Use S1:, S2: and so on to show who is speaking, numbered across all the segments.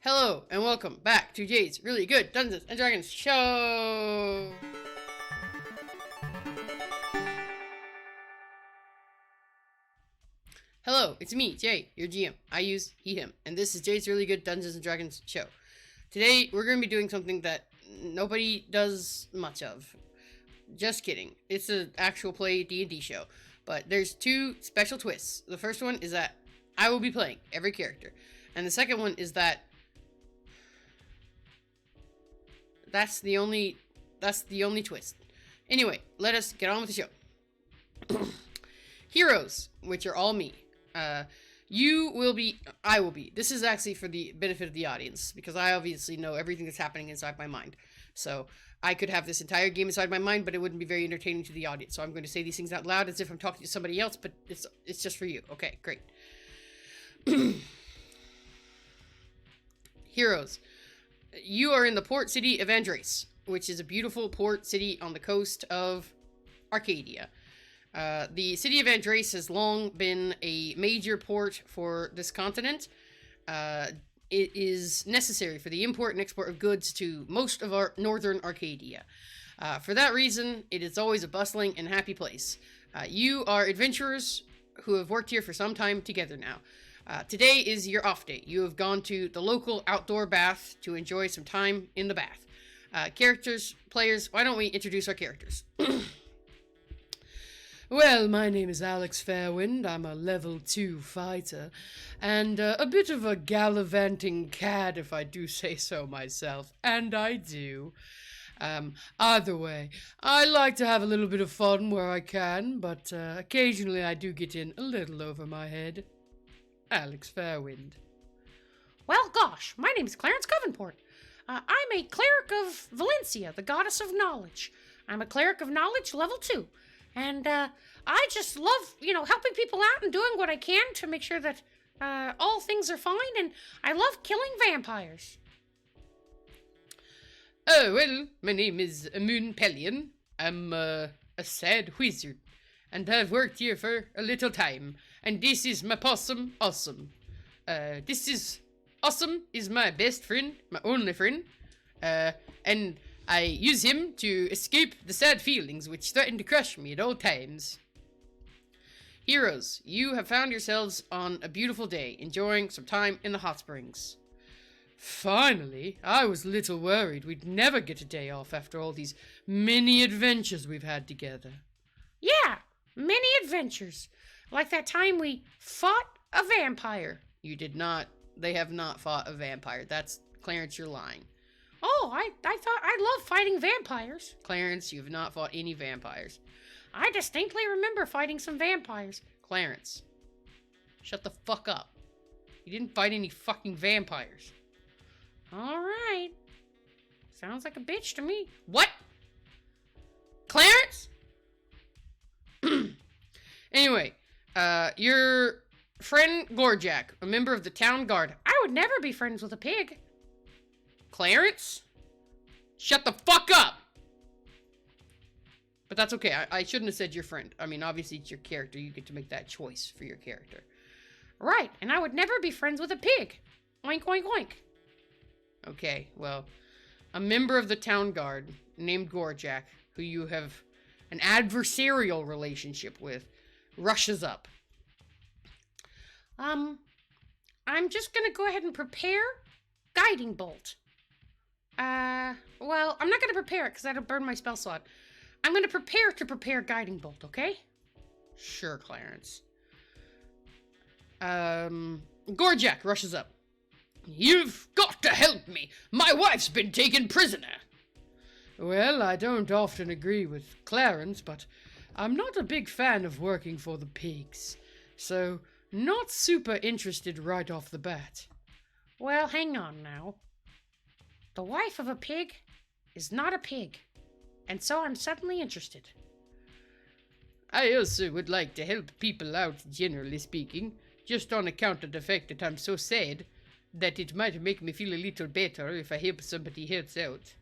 S1: Hello and welcome back to Jade's Really Good Dungeons and Dragons show. Hello, it's me, Jay, your GM. I use he, him, and this is Jade's Really Good Dungeons and Dragons show. Today, we're going to be doing something that nobody does much of. Just kidding. It's an actual play D&D show. But there's two special twists. The first one is that I will be playing every character. And the second one is that that's the only twist. Anyway, let us get on with the show. Heroes, which are all me. I will be. This is actually for the benefit of the audience, because I obviously know everything that's happening inside my mind. So, I could have this entire game inside my mind, but it wouldn't be very entertaining to the audience. So I'm going to say these things out loud as if I'm talking to somebody else, but it's just for you. Okay, great. Heroes. You are in the port city of Andrace, which is a beautiful port city on the coast of Arcadia. The city of Andrace has long been a major port for this continent. It is necessary for the import and export of goods to most of our northern Arcadia. For that reason, it is always a bustling and happy place. You are adventurers who have worked here for some time together now. Today is your off day. You have gone to the local outdoor bath to enjoy some time in the bath. Players, why don't we introduce our characters? Well, my name is Alex Fairwind. I'm a level 2 fighter, and a bit of a gallivanting cad, if I do say so myself, and I do. Either way, I like to have a little bit of fun where I can, but occasionally I do get in a little over my head. Alex Fairwind.
S2: Well, gosh, my name's Clarence Covenport. I'm a cleric of Valencia, the goddess of knowledge. I'm a cleric of knowledge, level 2. And, I just love, helping people out and doing what I can to make sure that, all things are fine, and I love killing vampires.
S1: Oh, well, my name is Moon Pellion. I'm, a sad wizard, and I've worked here for a little time, and this is my possum, Awesome. Awesome is my best friend, my only friend, and I use him to escape the sad feelings which threaten to crush me at all times. Heroes, you have found yourselves on a beautiful day, enjoying some time in the hot springs. Finally, I was a little worried we'd never get a day off after all these many adventures we've had together.
S2: Yeah, many adventures. Like that time we fought a vampire.
S1: You did not. They have not fought a vampire. That's, Clarence, you're lying.
S2: Oh, I thought I love fighting vampires.
S1: Clarence, you have not fought any vampires.
S2: I distinctly remember fighting some vampires.
S1: Clarence, shut the fuck up. You didn't fight any fucking vampires.
S2: Alright. Sounds like a bitch to me.
S1: What? Clarence? Anyway, your friend Gorjak, a member of the town guard.
S2: I would never be friends with a pig.
S1: Clarence? Shut the fuck up! But that's okay. I shouldn't have said your friend. I mean, obviously it's your character. You get to make that choice for your character.
S2: Right, and I would never be friends with a pig. Oink, oink, oink.
S1: Okay, well, a member of the town guard named Gorjak, who you have an adversarial relationship with, rushes up.
S2: I'm just gonna go ahead and prepare Guiding Bolt. Well, I'm not gonna prepare it because that'll burn my spell slot. I'm gonna prepare Guiding Bolt, okay?
S1: Sure, Clarence. Gorjak rushes up. You've got to help me. My wife's been taken prisoner. Well, I don't often agree with Clarence, but I'm not a big fan of working for the pigs. So, not super interested right off the bat.
S2: Well, hang on now. The wife of a pig is not a pig, and so I'm suddenly interested.
S1: I also would like to help people out, generally speaking, just on account of the fact that I'm so sad that it might make me feel a little better if I help somebody else out.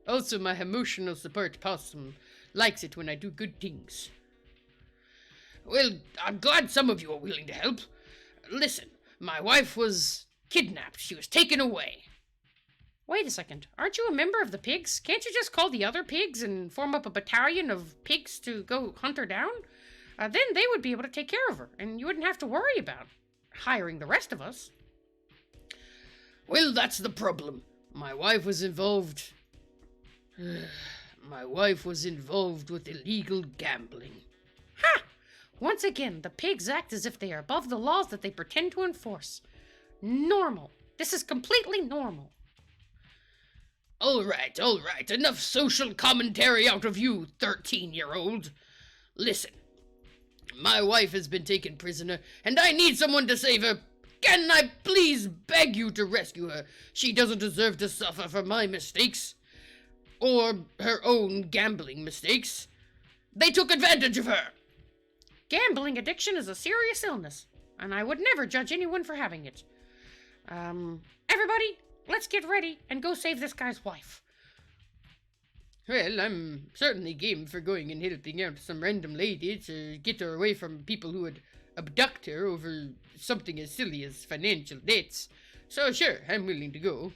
S1: Also, my emotional support possum likes it when I do good things. Well, I'm glad some of you are willing to help. Listen, my wife was kidnapped. She was taken away.
S2: Wait a second. Aren't you a member of the pigs? Can't you just call the other pigs and form up a battalion of pigs to go hunt her down? Then they would be able to take care of her, and you wouldn't have to worry about hiring the rest of us.
S1: Well, that's the problem. My wife was involved. My wife was involved with illegal gambling.
S2: Ha! Once again, the pigs act as if they are above the laws that they pretend to enforce. Normal. This is completely normal.
S1: All right. Enough social commentary out of you, 13-year-old. Listen, my wife has been taken prisoner, and I need someone to save her. Can I please beg you to rescue her? She doesn't deserve to suffer for my mistakes. Or her own gambling mistakes. They took advantage of her.
S2: Gambling addiction is a serious illness, and I would never judge anyone for having it. Everybody, let's get ready and go save this guy's wife.
S1: Well, I'm certainly game for going and helping out some random lady to get her away from people who would abduct her over something as silly as financial debts. So sure, I'm willing to go.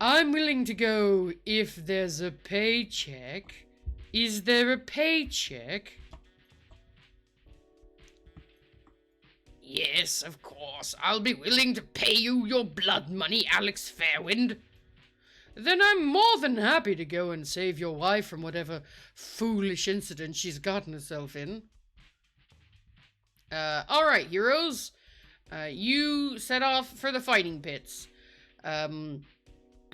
S1: I'm willing to go if there's a paycheck. Is there a paycheck? Yes, of course. I'll be willing to pay you your blood money, Alex Fairwind. Then I'm more than happy to go and save your wife from whatever foolish incident she's gotten herself in. Alright, heroes. You set off for the fighting pits.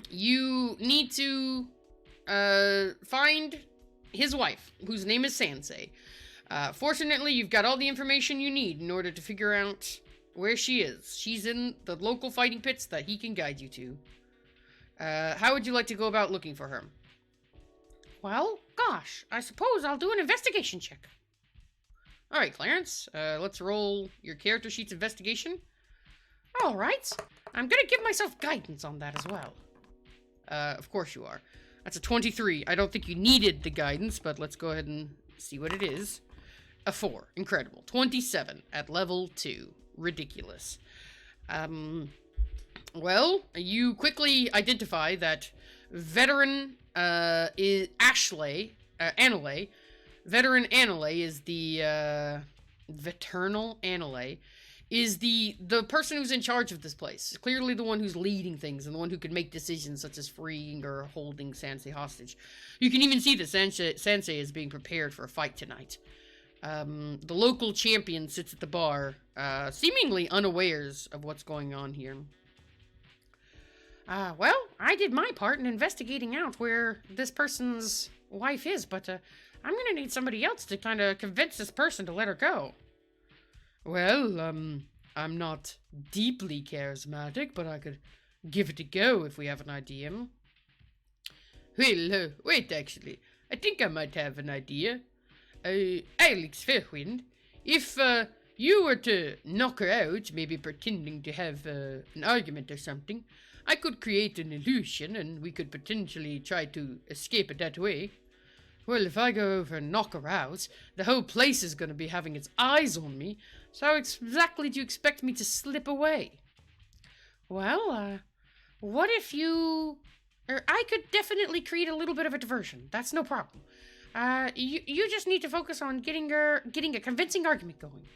S1: You need to find his wife, whose name is Sansei. Fortunately, you've got all the information you need in order to figure out where she is. She's in the local fighting pits that he can guide you to. How would you like to go about looking for her?
S2: Well, gosh, I suppose I'll do an investigation check.
S1: Alright, Clarence, let's roll your character sheet's investigation.
S2: Alright, I'm gonna give myself guidance on that as well.
S1: Of course you are. That's a 23. I don't think you needed the guidance, but let's go ahead and see what it is. A 4. Incredible. 27 at level 2. Ridiculous. Well, you quickly identify that veteran, is Ashley, Annalee. Veteran Annalee is the, Veternal Annalee is the person who's in charge of this place. Clearly the one who's leading things and the one who can make decisions such as freeing or holding Sansei hostage. You can even see that Sansei is being prepared for a fight tonight. The local champion sits at the bar, seemingly unawares of what's going on here.
S2: Well, I did my part in investigating out where this person's wife is, but I'm gonna need somebody else to kind of convince this person to let her go.
S1: Well, I'm not deeply charismatic, but I could give it a go if we have an idea. Well, wait, actually. I think I might have an idea. Alex Fairwind, if you were to knock her out, maybe pretending to have an argument or something, I could create an illusion and we could potentially try to escape it that way. Well, if I go over and knock her out, the whole place is going to be having its eyes on me, so how exactly do you expect me to slip away?
S2: Well, what if you... I could definitely create a little bit of a diversion. That's no problem. You just need to focus on getting a convincing argument going.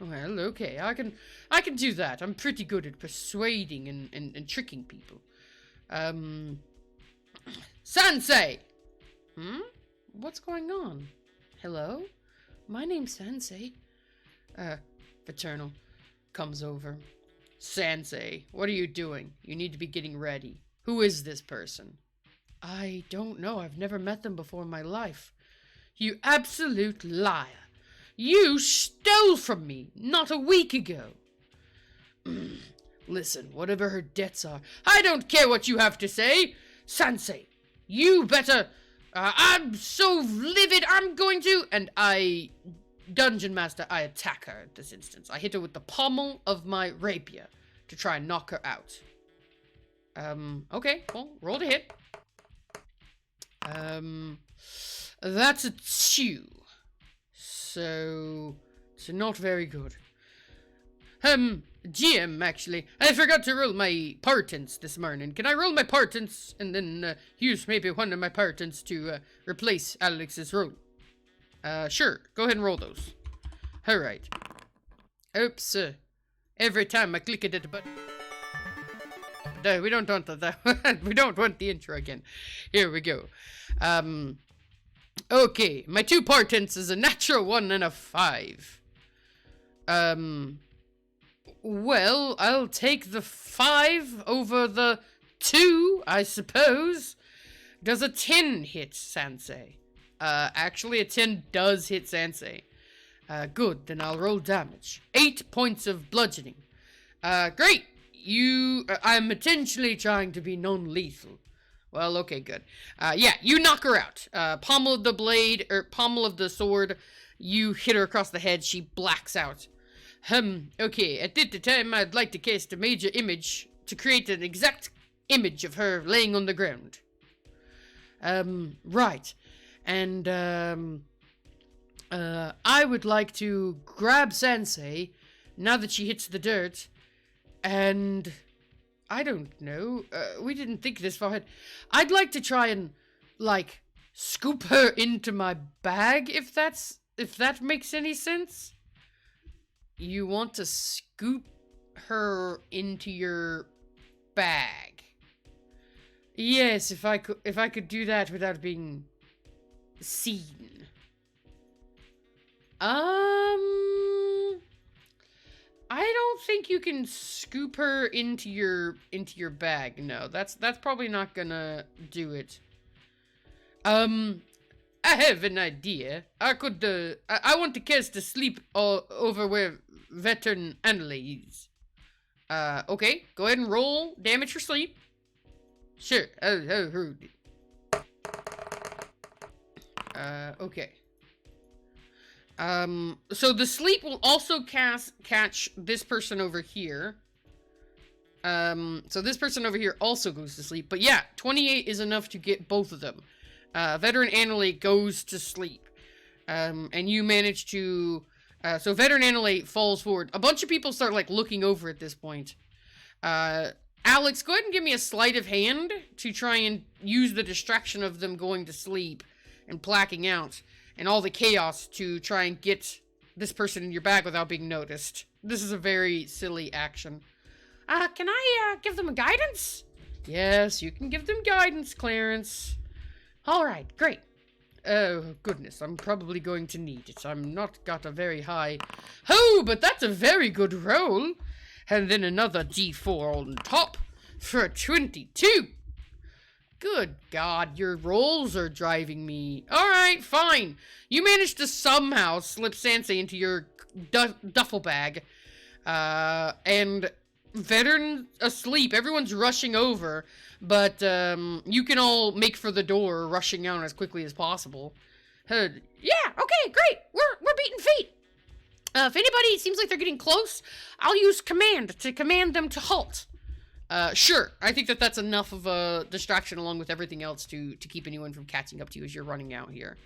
S1: Well, okay, I can do that. I'm pretty good at persuading and tricking people. Sansei!
S2: What's going on? Hello? My name's Sansei.
S1: Paternal comes over. Sansei, what are you doing? You need to be getting ready. Who is this person?
S2: I don't know. I've never met them before in my life.
S1: You absolute liar. You stole from me not a week ago. Listen, whatever her debts are, I don't care what you have to say. Sansei, you better... I'm so livid, I'm going to... And Dungeon Master, I attack her at this instance. I hit her with the pommel of my rapier to try and knock her out. Okay, well, roll to hit. That's a 2. So not very good. GM, actually, I forgot to roll my partants this morning. Can I roll my partants and then use maybe one of my partants to replace Alex's roll? Sure. Go ahead and roll those. Alright. Oops. Every time I click it at the button. No, we don't want that. We don't want the intro again. Here we go. Okay. My 2 partants is a natural 1 and a 5. Well, I'll take the 5 over the 2, I suppose. Does a 10 hit Sansei? Actually, a 10 does hit Sansei. Good, then I'll roll damage. 8 points of bludgeoning. Great! I'm intentionally trying to be non-lethal. Well, okay, good. Yeah, you knock her out. Pommel of the blade, or pommel of the sword, you hit her across the head, she blacks out. Okay, at this time I'd like to cast a major image to create an exact image of her laying on the ground. Right. And, I would like to grab Sansei, now that she hits the dirt, and, I don't know, we didn't think this far ahead. I'd like to try and, like, scoop her into my bag, if that makes any sense. You want to scoop her into your bag. Yes, if I could do that without being seen. I don't think you can scoop her into your bag. No, that's probably not gonna do it. I have an idea. I want to cast a sleep over where veteran Annalie is. Okay, go ahead and roll damage for sleep. Sure. Okay. So the sleep will also catch this person over here. So this person over here also goes to sleep. But yeah, 28 is enough to get both of them. Veteran Annalie goes to sleep. And you manage to... so Veteran Annalie falls forward. A bunch of people start, like, looking over at this point. Alex, go ahead and give me a sleight of hand to try and use the distraction of them going to sleep and blacking out and all the chaos to try and get this person in your bag without being noticed. This is a very silly action.
S2: Can I, give them a guidance?
S1: Yes, you can give them guidance, Clarence.
S2: Alright, great.
S1: Oh, goodness, I'm probably going to need it. I'm not got a very high... Oh, but that's a very good roll. And then another D4 on top for a 22. Good God, your rolls are driving me. Alright, fine. You managed to somehow slip Sansei into your duffel bag. And veteran asleep. Everyone's rushing over. But, you can all make for the door, rushing out as quickly as possible.
S2: Yeah, okay, great. We're beating feet. If anybody seems like they're getting close, I'll use command to command them to halt.
S1: Sure. I think that's enough of a distraction along with everything else to keep anyone from catching up to you as you're running out here.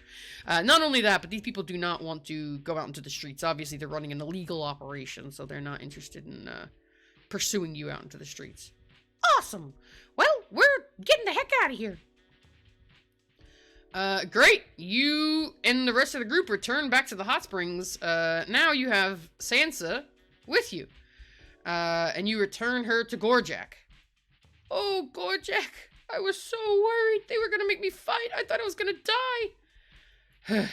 S1: Not only that, but these people do not want to go out into the streets. Obviously, they're running an illegal operation, so they're not interested in pursuing you out into the streets.
S2: Awesome. Well, we're getting the heck out of here.
S1: Great. You and the rest of the group return back to the hot springs. Now you have Sansa with you. And you return her to Gorjak. Oh, Gorjak, I was so worried. They were gonna make me fight. I thought I was gonna die.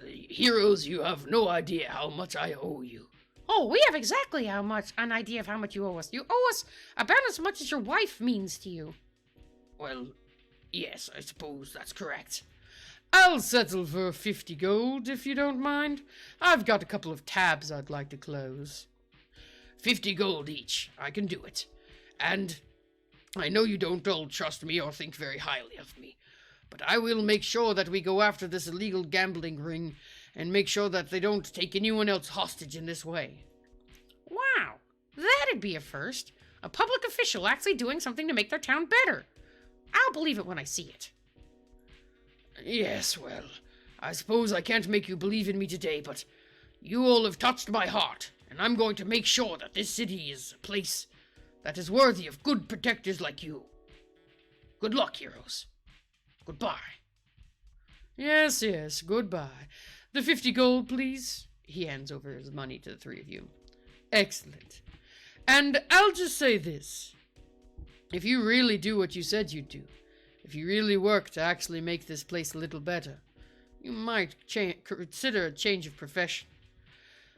S1: Heroes, you have no idea how much I owe you.
S2: Oh, we have exactly an idea of how much you owe us. You owe us about as much as your wife means to you.
S1: Well, yes, I suppose that's correct. I'll settle for 50 gold, if you don't mind. I've got a couple of tabs I'd like to close. 50 gold each. I can do it. And I know you don't all trust me or think very highly of me, but I will make sure that we go after this illegal gambling ring and make sure that they don't take anyone else hostage in this way.
S2: Wow, that'd be a first. A public official actually doing something to make their town better. I'll believe it when I see it.
S1: Yes, well, I suppose I can't make you believe in me today, but you all have touched my heart. And I'm going to make sure that this city is a place that is worthy of good protectors like you. Good luck, heroes. Goodbye. Yes, yes, goodbye. The 50 gold, please. He hands over his money to the three of you. Excellent. And I'll just say this. If you really do what you said you'd do, if you really work to actually make this place a little better, you might consider a change of profession.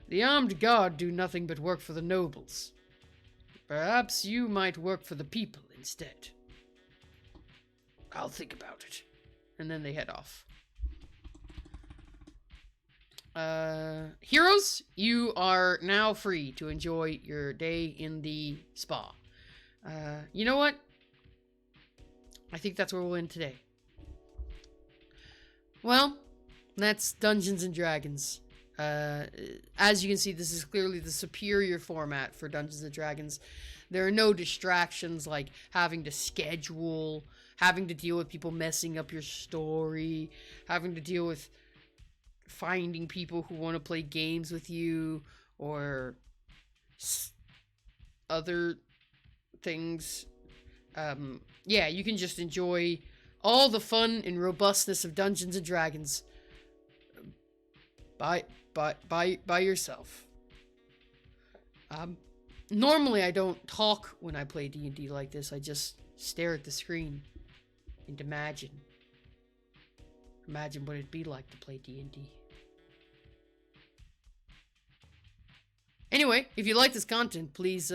S1: The armed guard do nothing but work for the nobles. Perhaps you might work for the people instead. I'll think about it. And then they head off. Heroes, you are now free to enjoy your day in the spa. You know what? I think that's where we'll end today. Well, that's Dungeons and Dragons. As you can see, this is clearly the superior format for Dungeons and Dragons. There are no distractions like having to schedule, having to deal with people messing up your story, having to deal with finding people who want to play games with you, or other things. Yeah, you can just enjoy all the fun and robustness of Dungeons and Dragons by yourself. Normally I don't talk when I play D&D like this. I just stare at the screen and imagine what it'd be like to play D&D. Anyway, if you like this content, please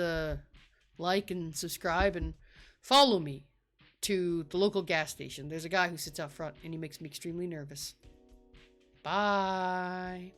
S1: like and subscribe and follow me to the local gas station. There's a guy who sits out front and he makes me extremely nervous. Bye.